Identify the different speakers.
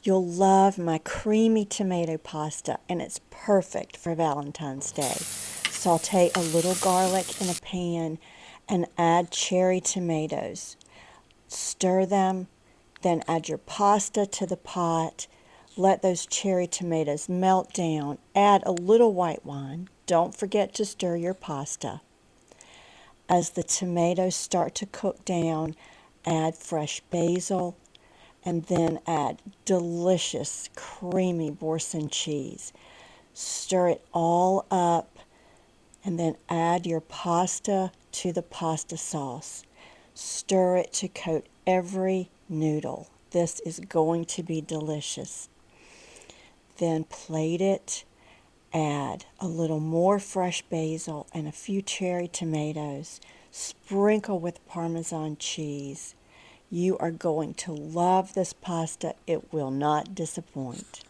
Speaker 1: You'll love my creamy tomato pasta, and it's perfect for Valentine's Day. Saute a little garlic in a pan and add cherry tomatoes. Stir them, then add your pasta to the pot. Let those cherry tomatoes melt down. Add a little white wine. Don't forget to stir your pasta. As the tomatoes start to cook down, add fresh basil and then add delicious creamy Boursin cheese. Stir it all up and then add your pasta to the pasta sauce. Stir it to coat every noodle. This is going to be delicious. Then plate it, add a little more fresh basil and a few cherry tomatoes. Sprinkle with Parmesan cheese. You are going to love this pasta. It will not disappoint.